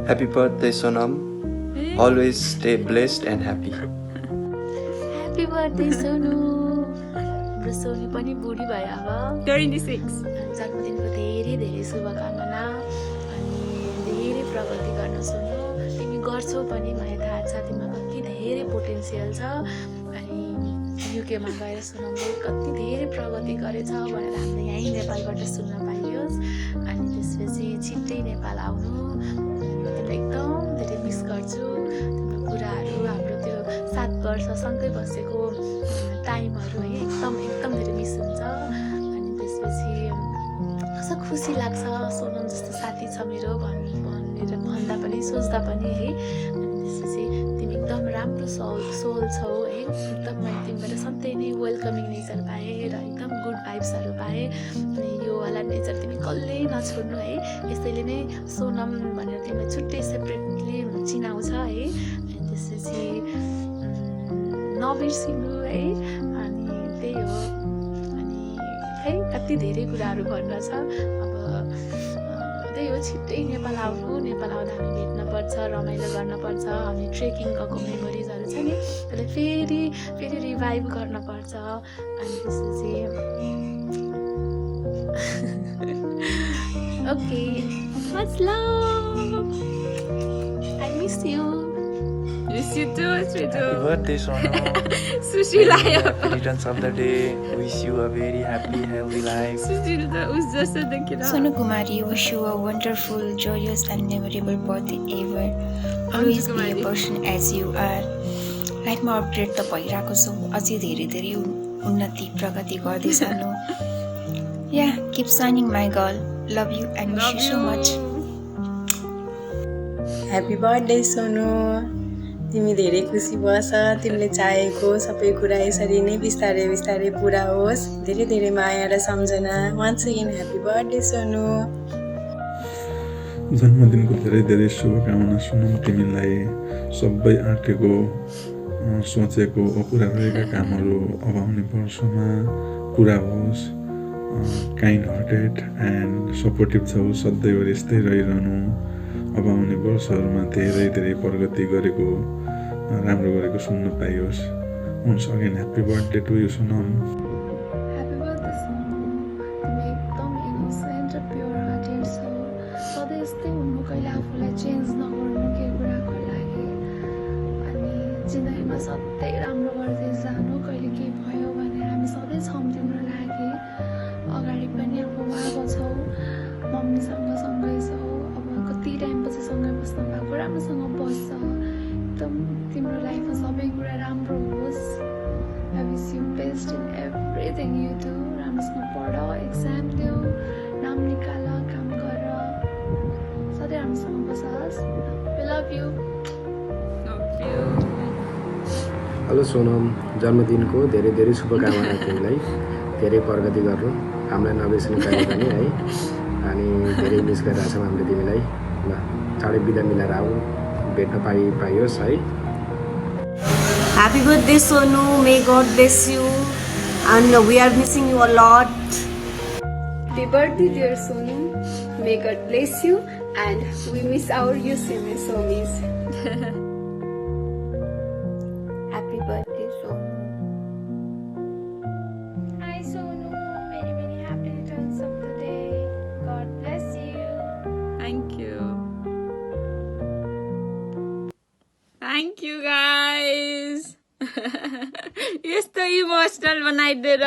Happy birthday, Sonam. Always stay blessed and happy. Happy birthday, Sonu. हाम्रो Sony पनि बुढी भयो अब 26 जन्मदिनको धेरै धेरै शुभकामना अनि धेरै प्रगति गर्न सोनु तिमी गर्छौ पनि मलाई थाहा छ तिमीमा कति धेरै पोटेन्सियल छ अनि युकेमा गएर सोनामले कति धेरै प्रगति गरेछ भनेर हामीले यहीँ नेपालबाट सुन्न पाइयोस् अनि त्यसपछि छिट्टै नेपाल आउनु तिमीलाई एकदम धेरै मिस गर्छु तिम्रो कुराहरू हाम्रो त्यो 7 वर्ष सँगै बसेको टाइमहरू है एकदम धेरै मिस हुन्छ अनि त्यसपछि कस्तो खुसी लाग्छ सोनम जस्तो साथी छ मेरो भनेर भन्दा पनि सोच्दा पनि है अनि त्यसपछि तिमी एकदम राम्रो सोल छौ है एकदम मैले तिमीबाट सधैँ नै वेलकमिङ नेचर पाएँ र एकदम गुड भाइब्सहरू पाएँ अनि यो वाला नेचर तिमी कहिल्यै नछोड्नु है यसैले नै सोनम भनेर तिमीलाई छुट्टै सेपरेटली चिनाउँछ है अनि त्यसपछि नबिर्सिनु है अनि त्यही हो अनि है कति धेरै कुराहरू भन्न छ अब त्यही हो छिट्टै नेपाल आउनु नेपाल आउँदा हामी भेट्न पर्छ रमाइलो गर्न पर्छ हामी ट्रेकिङ गएको मेमोरिजहरू छ नि त्यसलाई फेरि रिभाइभ गर्न पर्छ अनि त्यसपछि okay much love I miss you Miss you too, sweetu. Happy birthday, Sonam. Sushi layo. Returns of the day. Wish you a very happy, healthy life. Sushi the us jasta dekira. Sonu Kumari, wish you a wonderful, joyous and memorable birthday ever. Always be a person as you are. लाइफमा upgrade त भइरहेको छौ अझै धेरै उन्नति प्रगति गर्दै जानु या keep shining my girl love you and wish you so much happy birthday Sonu तिमी धेरै खुसी बस तिमीले चाहेको सबै कुरा यसरी नै बिस्तारै बिस्तारै पुरा होस् धेरै माया र सम्झना once again happy birthday Sonu जन्मदिनको धेरै शुभकामना सुनौँ तिमीलाई सबै आँटेको सोचेको अपुरा रहेका कामहरू अब आउने वर्षमा पुरा होस् काइन्ड हार्टेड एन्ड सपोर्टिभ छौ सधैँभरि यस्तै रहिरहनु अब आउने वर्षहरूमा धेरै प्रगति गरेको राम्रो गरेको सुन्न पाइयोस् हुन्छ again happy birthday to you Sonam happy birthday Sonu तिमी एकदम इनोसेन्ट र प्योर हार्टेड छौ सधैँ यस्तै हुनु कहिले आफूलाई चेन्ज नगर्नु के कुराको लागि अनि जिन्दगीमा सधैँ राम्रो गर्दै जानु कहिले केही भयो भने हामी सधैँ छौँ तिम्रो लागि अगाडि पनि अब उहाँको छौ मम्मीसँग सँगै छौ अब कति टाइमपछि सँगै बस्न भएको राम्रोसँग बस्छ एकदम तिम्रो लाइफमा सबै कुरा राम्रो होस् I wish you best in everything you do राम्रोसँग पढ एक्जाम देऊ नाम निकाल काम गर सधैँ राम्रोसँग बसोस् we love you hello Sonam जन्मदिनको धेरै शुभकामना तिमीलाई धेरै प्रगति गर्नु हामीलाई नबिर्सनु पायो भने है अनि धेरै मिस गरिरहेछौँ हामीले तिमीलाई ल चाँडै बिदा मिलाएर आऊ भेट्न पाइयोस् है Happy birthday Sonu, may God bless you and we are missing you a lot. Happy birthday dear Sonu, may God bless you and we miss our Yusimi Somis. Happy birthday Sonu Hi Sonu, many happy returns of the day. God bless you. Thank you. Thank you guys. यस्तो emotional बनाइदिएर